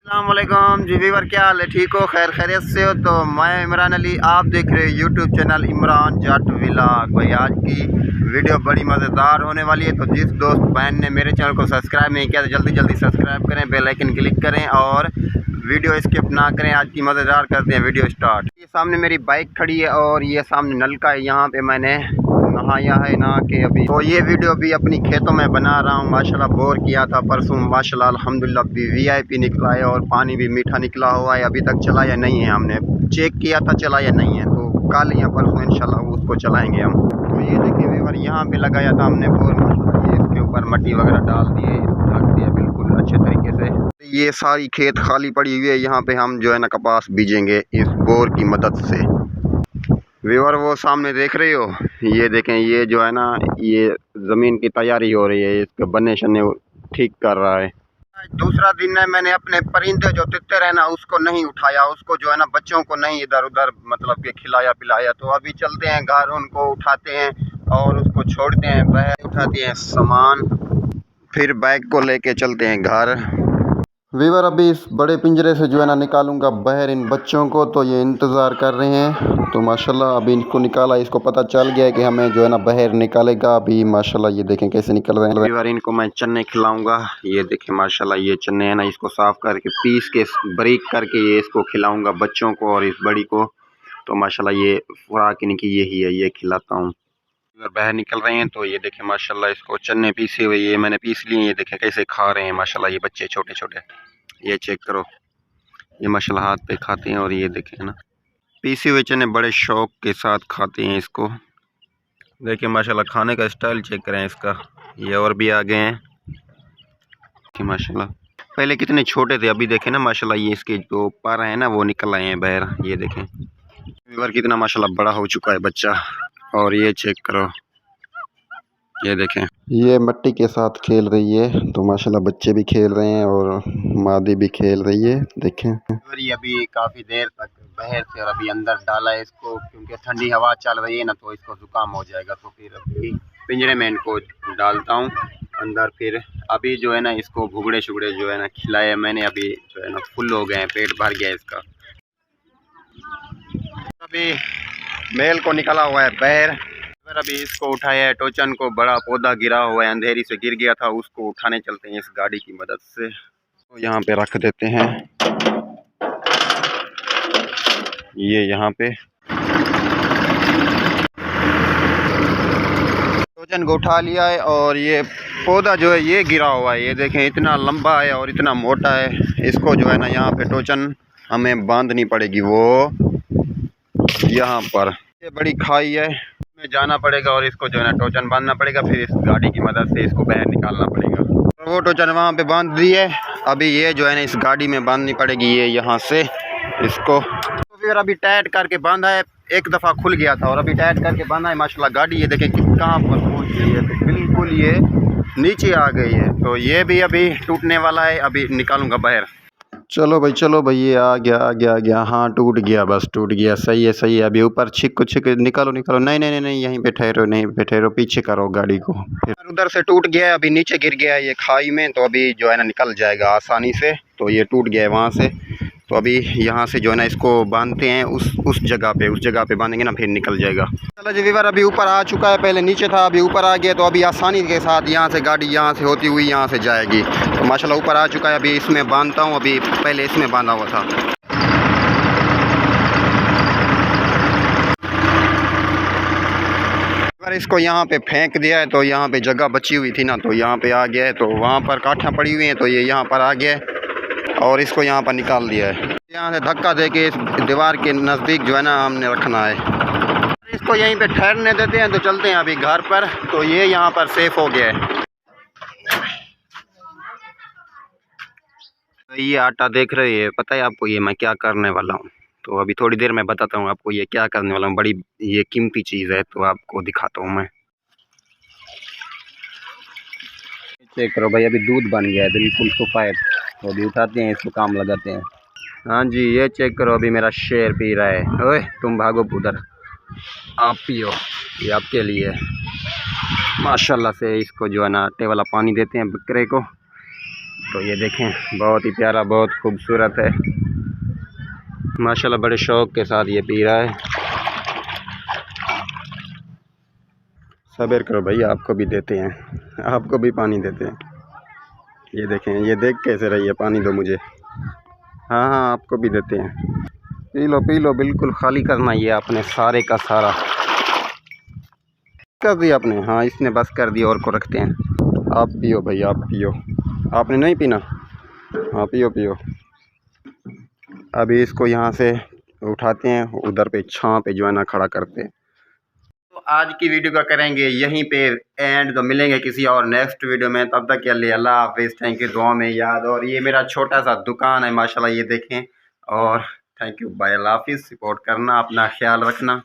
अस्सलामुअलैकुम जी वीवर, क्या हाल है? ठीक हो? खैर खैरियत से हो? तो मैं इमरान अली, आप देख रहे हो यूट्यूब चैनल इमरान जट व्लॉग। भाई आज की वीडियो बड़ी मज़ेदार होने वाली है। तो जिस दोस्त बहन ने मेरे चैनल को सब्सक्राइब नहीं किया तो जल्दी जल्दी सब्सक्राइब करें, बेल आइकन क्लिक करें और वीडियो स्किप ना करें। आज की मज़ेदार करते हैं वीडियो स्टार्ट। ये सामने मेरी बाइक खड़ी है और ये सामने नलका है, यहाँ पे मैंने नहाया है नहा के अभी। तो ये वीडियो भी अपनी खेतों में बना रहा हूँ। माशाल्लाह बोर किया था परसों, माशाल्लाह अल्हम्दुलिल्लाह वीआईपी निकला है और पानी भी मीठा निकला हुआ है। अभी तक चला या नहीं है, हमने चेक किया था चला या नहीं है, तो कल या परसों इंशाल्लाह उसको चलाएंगे हम। तो ये देखिए व्यूअर, यहाँ पे लगाया था हमने बोर, माशाल्लाह ये इसके ऊपर मट्टी वगैरह डाल दिए, ढक दिया बिल्कुल अच्छे तरीके से। ये सारी खेत खाली पड़ी हुई है, यहाँ पे हम जो है ना कपास बीजेंगे इस बोर की मदद से। व्यूअर वो सामने देख रहे हो, ये देखें, ये जो है ना ये ज़मीन की तैयारी हो रही है, इसके बन्ने शन्ने ठीक कर रहा है। दूसरा दिन है, मैंने अपने परिंदे जो तितर है ना उसको नहीं उठाया, उसको जो है ना बच्चों को नहीं इधर उधर मतलब कि खिलाया पिलाया। तो अभी चलते हैं घर, उनको उठाते हैं और उसको छोड़ते हैं, बैग उठाते हैं सामान, फिर बैग को लेके चलते हैं घर। वीवर अभी इस बड़े पिंजरे से जो है ना निकालूंगा बाहर इन बच्चों को, तो ये इंतज़ार कर रहे हैं। तो माशाल्लाह अभी इनको निकाला, इसको पता चल गया है कि हमें जो है ना बाहर निकालेगा। अभी माशाल्लाह ये देखें कैसे निकल रहे हैं। वीवर इनको मैं चने खिलाऊंगा, ये देखें माशाल्लाह ये चने हैं ना, इसको साफ़ करके पीस के बारीक करके ये इसको खिलाऊँगा बच्चों को और इस बड़ी को। तो माशाल्लाह ये खुराक इनकी यही है, ये खिलाता हूँ। अगर बाहर निकल रहे हैं तो ये देखें माशाल्लाह इसको चने पीसे हुए ये मैंने पीस लिए, ये देखें कैसे खा रहे हैं माशाल्लाह ये बच्चे छोटे छोटे। ये चेक करो, ये माशाल्लाह हाथ पे खाते हैं और ये देखें ना पीसे हुए चने बड़े शौक के साथ खाते हैं इसको। देखिए माशाल्लाह खाने का स्टाइल चेक करें इसका। ये और भी आ गए हैं कि माशाल्लाह पहले कितने छोटे थे, अभी देखें ना माशाल्लाह ये इसके जो पर हैं ना वो निकल आए हैं बाहर। ये देखें व्यूअर कितना माशाल्लाह बड़ा हो चुका है बच्चा। और ये चेक करो, ये देखें ये मिट्टी के साथ खेल रही है। तो माशाल्लाह बच्चे भी खेल रहे हैं और मादी भी खेल रही है, देखें। ये अभी काफ़ी देर तक बाहर से और अभी अंदर डाला है इसको, क्योंकि ठंडी हवा चल रही है ना तो इसको ज़ुकाम हो जाएगा। तो फिर अभी पिंजरे में इनको डालता हूँ अंदर। फिर अभी जो है ना इसको भुगड़े शुगड़े जो है ना खिलाए मैंने, अभी जो है ना फुल हो गए हैं, पेट भर गया इसका। अभी मेल को निकला हुआ है बाहर, फिर अभी इसको उठाया है टोचन को, बड़ा पौधा गिरा हुआ है, अंधेरी से गिर गया था, उसको उठाने चलते हैं इस गाड़ी की मदद से। तो यहाँ पे रख देते हैं, ये यहाँ पे टोचन को उठा लिया है। और ये पौधा जो है ये गिरा हुआ है, ये देखें इतना लंबा है और इतना मोटा है। इसको जो है ना यहाँ पे टोचन हमें बांधनी पड़ेगी, वो यहाँ पर ये बड़ी खाई है में जाना पड़ेगा और इसको जो है ना टोचन बांधना पड़ेगा, फिर इस गाड़ी की मदद से इसको बाहर निकालना पड़ेगा। तो वो टोचन वहाँ पे बांध दी है, अभी ये जो है ना इस गाड़ी में बांधनी पड़ेगी, ये यहाँ से इसको। तो फिर अभी टाइट करके बांधा है, एक दफ़ा खुल गया था और अभी टाइट करके बांधा है। माशाल्लाह गाड़ी ये देखें कहाँ पर पहुँच गई है, तो बिल्कुल ये नीचे आ गई है। तो ये भी अभी टूटने वाला है, अभी निकालूंगा बाहर। चलो भाई ये आ गया। हाँ टूट गया, बस टूट गया। सही है। अभी ऊपर छिक निकालो। नहीं यहीं पे ठहरो, नहीं पे ठहरो, पीछे करो गाड़ी को। फिर उधर से टूट गया है, अभी नीचे गिर गया है ये खाई में, तो अभी जो है ना निकल जाएगा आसानी से। तो ये टूट गया है वहाँ से, तो अभी यहाँ से जो है ना इसको बांधते हैं उस जगह पे बांधेंगे ना, फिर निकल जाएगा। चलो जी वीवर अभी ऊपर आ चुका है, पहले नीचे था अभी ऊपर आ गया। तो अभी आसानी के साथ यहाँ से गाड़ी यहाँ से होती हुई यहाँ से जाएगी। तो माशाल्लाह ऊपर आ चुका है, अभी इसमें बांधता हूँ। अभी पहले इसमें बांधा हुआ था। अगर इसको यहाँ पे फेंक दिया है तो यहाँ पे जगह बची हुई थी ना, तो यहाँ पे आ गया है। तो वहाँ पर काठियाँ पड़ी हुई हैं, तो ये यहाँ पर आ गया है और इसको यहाँ पर निकाल दिया है। यहाँ से धक्का दे के इस दीवार के नज़दीक जो है ना हमने रखना है। इसको यहीं पे ठहरने देते हैं, तो चलते हैं अभी घर पर। तो ये यहाँ पर सेफ हो गया है। तो ये आटा देख रहे हैं, पता है आपको ये मैं क्या करने वाला हूँ? तो अभी थोड़ी देर में बताता हूँ आपको ये क्या करने वाला हूँ। बड़ी ये कीमती चीज़ है, तो आपको दिखाता हूँ मैं। चेक करो भाई, अभी दूध बन गया है बिल्कुल सफ़ेद। तो अभी उठाते हैं, इसको काम लगाते हैं। हाँ जी ये चेक करो, अभी मेरा शेर पी रहा है। ओए तुम भागो उधर, आप पियो, ये आपके लिए। माशाल्लाह से इसको जो है ना आटे वाला पानी देते हैं बकरे को। तो ये देखें, बहुत ही प्यारा, बहुत खूबसूरत है माशाल्लाह। बड़े शौक़ के साथ ये पी रहा है। सब्र करो भाई, आपको भी देते हैं, आपको भी पानी देते हैं। ये देखें, ये देख कैसे रही है, पानी दो मुझे। हाँ हाँ, आपको भी देते हैं। पी लो, बिल्कुल खाली करना ये आपने सारे का सारा कर दिया आपने। हाँ, इसने बस कर दिया, और को रखते हैं। आप पियो भाई, आप पियो। आपने नहीं पीना? हाँ पियो पियो। अभी इसको यहाँ से उठाते हैं, उधर पे छाँव पे जो है ना खड़ा करते हैं। तो आज की वीडियो का करेंगे यहीं पे एंड। तो मिलेंगे किसी और नेक्स्ट वीडियो में, तब तक के लिए अल्लाह हाफिज़। थैंक यू, दुआ में याद। और ये मेरा छोटा सा दुकान है माशाल्लाह, ये देखें। और थैंक यू, बाय, अल्लाह हाफिज़। सपोर्ट करना, अपना ख्याल रखना।